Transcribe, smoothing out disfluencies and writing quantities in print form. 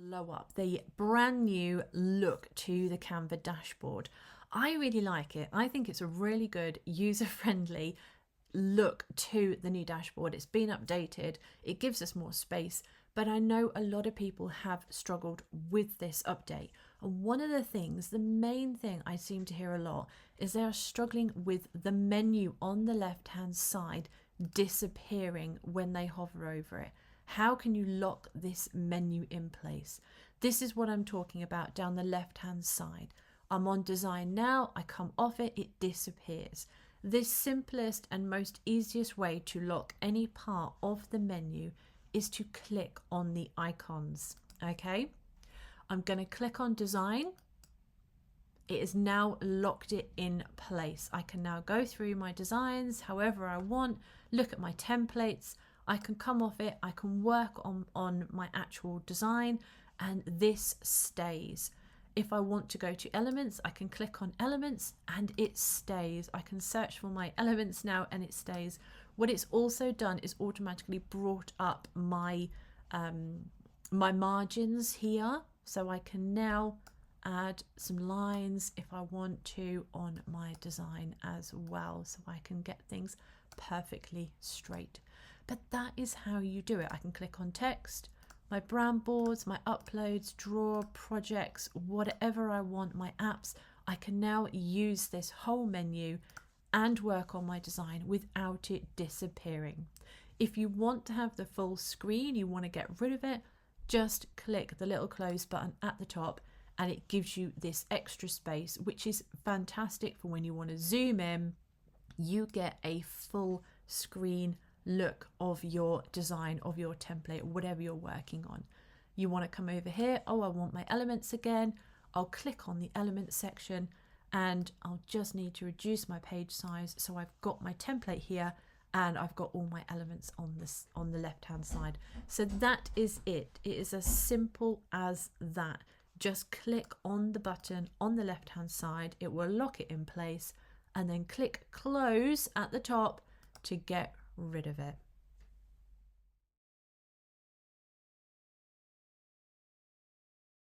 glow up, the brand new look to the Canva dashboard. I really like it. I think it's a really good user-friendly look to the new dashboard. It's been updated, it gives us more space, but I know a lot of people have struggled with this update. And one of the things, the main thing I seem to hear a lot, is they are struggling with the menu on the left hand side disappearing when they hover over it. How can you lock this menu in place? This is what I'm talking about down the left hand side. I'm on design now, I come off it, it disappears. The simplest and most easiest way to lock any part of the menu is to click on the icons. Okay, I'm going to click on design. It has now locked it in place. I can now go through my designs however I want, look at my templates, I can come off it, I can work on my actual design, and this stays. If I want to go to elements, I can click on elements and it stays. I can search for my elements now and it stays. What it's also done is automatically brought up my my margins here, so I can now add some lines if I want to on my design as well, so I can get things perfectly straight. But that is how you do it. I can click on text, my brand boards, my uploads, draw, projects, whatever I want, my apps. I can now use this whole menu and work on my design without it disappearing. If you want to have the full screen, you want to get rid of it, just click the little close button at the top and it gives you this extra space, which is fantastic for when you want to zoom in. You get a full screen look of your design, of your template, whatever you're working on. You want to come over here, oh, I want my elements again. I'll click on the elements section and I'll just need to reduce my page size, so I've got my template here and I've got all my elements on the left hand side. So that is it. It is as simple as that. Just click on the button on the left hand side, it will lock it in place, and then click close at the top to get rid of it.